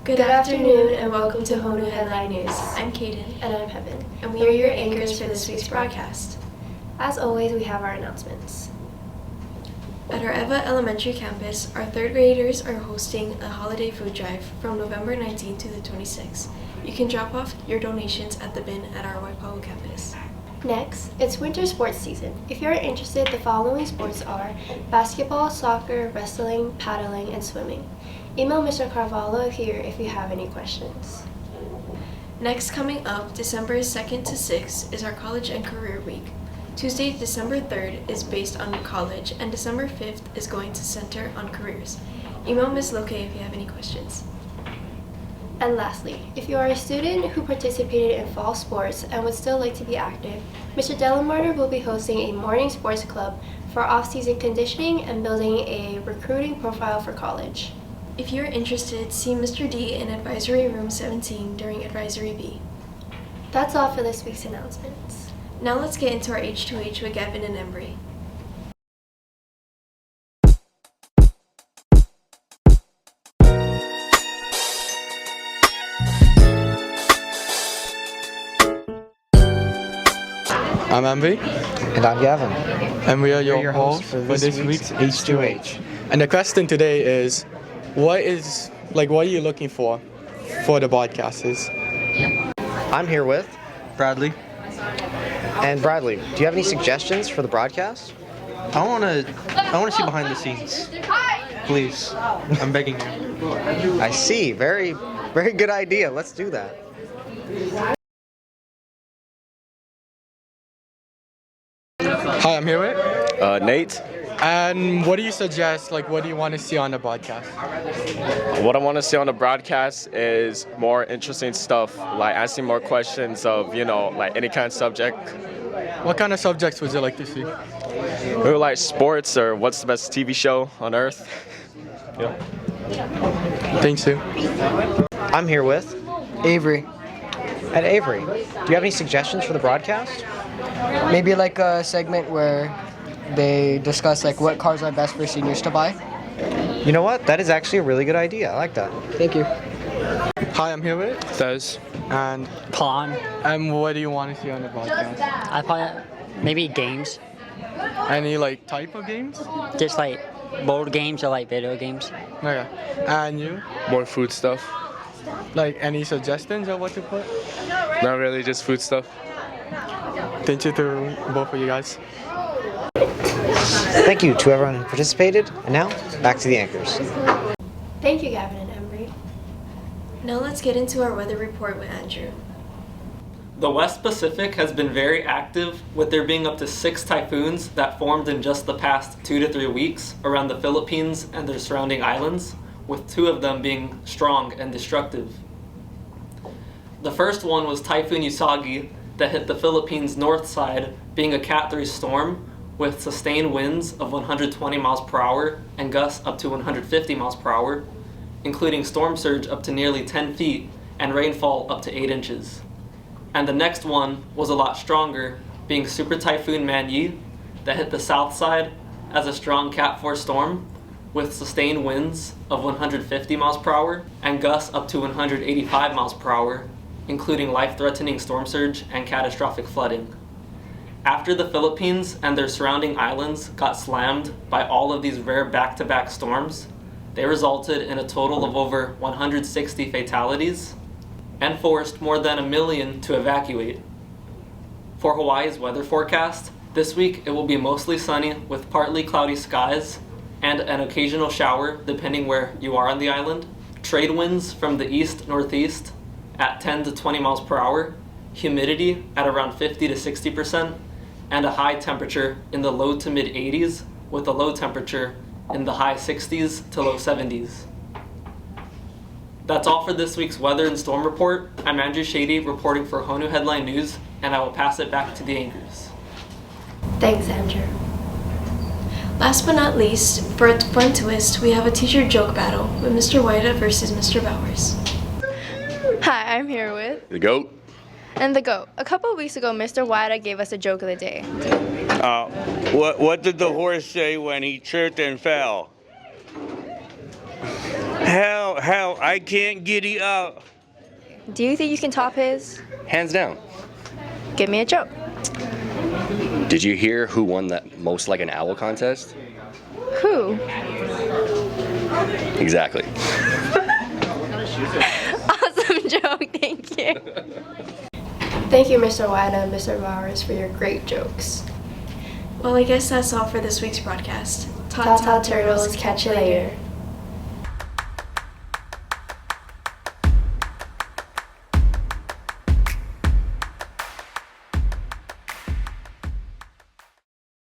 Good afternoon and welcome to Honu Headline News. I'm Kaden. And I'm Heaven. And we are your anchors for this week's broadcast. As always, we have our announcements. At our Eva Elementary campus, our third graders are hosting a holiday food drive from November 19th to the 26th. You can drop off your donations at the bin at our Waipahu campus. Next, it's winter sports season. If you're interested, the following sports are basketball, soccer, wrestling, paddling, and swimming. Email Mr. Carvalho here if you have any questions. Next, coming up, December 2nd to 6th is our College and Career Week. Tuesday, December 3rd is based on college, and December 5th is going to center on careers. Email Ms. Loke if you have any questions. And lastly, if you are a student who participated in fall sports and would still like to be active, Mr. Delamarter will be hosting a morning sports club for off-season conditioning and building a recruiting profile for college. If you are interested, see Mr. D in Advisory Room 17 during Advisory B. That's all for this week's announcements. Now let's get into our H2H with Gavin and Embry. I'm Embry. And I'm Gavin. And we are your hosts for this week's H2H. And the question today is, what are you looking for the podcasters? I'm here with Bradley. And Bradley, do you have any suggestions for the broadcast? I want to see behind the scenes. Please. I'm begging you. I see. Very, very good idea. Let's do that. Hi, I'm here with Nate. And what do you suggest, what do you want to see on the broadcast? What I want to see on the broadcast is more interesting stuff, like asking more questions of, any kind of subject. What kind of subjects would you like to see? Maybe like sports or what's the best TV show on earth. Yeah. Thanks, Sue. I'm here with Avery. And Avery, do you have any suggestions for the broadcast? Maybe like a segment where they discuss what cars are best for seniors to buy. You know what? That is actually a really good idea. I like that. Thank you. Hi, I'm here with Those. And Pawn. And what do you want to see on the broadcast? I probably maybe games. Any type of games? Just board games or video games. Okay. And you? More food stuff. Any suggestions of what to put? Not really, just food stuff. Thank you to both of you guys. Thank you to everyone who participated. And now, back to the anchors. Thank you, Gavin and Embry. Now let's get into our weather report with Andrew. The West Pacific has been very active, with there being up to 6 typhoons that formed in just the past 2 to 3 weeks around the Philippines and their surrounding islands, with 2 of them being strong and destructive. The first one was Typhoon Usagi that hit the Philippines' north side, being a Cat 3 storm with sustained winds of 120 miles per hour and gusts up to 150 miles per hour, including storm surge up to nearly 10 feet and rainfall up to 8 inches. And the next one was a lot stronger, being Super Typhoon Man-yi that hit the south side as a strong Cat 4 storm with sustained winds of 150 miles per hour and gusts up to 185 miles per hour, including life-threatening storm surge and catastrophic flooding. After the Philippines and their surrounding islands got slammed by all of these rare back-to-back storms, they resulted in a total of over 160 fatalities and forced more than 1 million to evacuate. For Hawaii's weather forecast, this week it will be mostly sunny with partly cloudy skies and an occasional shower depending where you are on the island. Trade winds from the east-northeast at 10 to 20 miles per hour, humidity at around 50 to 60%, and a high temperature in the low to mid 80s with a low temperature in the high 60s to low 70s. That's all for this week's weather and storm report. I'm Andrew Shady reporting for Honu Headline News, and I will pass it back to the anchors. Thanks, Andrew. Last but not least, for a fun twist, we have a teacher joke battle with Mr. White versus Mr. Bowers. Hi, I'm here with The goat. and the goat. A couple of weeks ago, Mr. Wada gave us a joke of the day. What did the horse say when he tripped and fell? Hell, I can't get it out. Do you think you can top his? Hands down. Give me a joke. Did you hear who won that Most Like an Owl contest? Who? Exactly. Awesome joke, thank you. Thank you, Mr. White and Mr. Bowers, for your great jokes. Well, I guess that's all for this week's broadcast. Ta ta turtles, catch you later.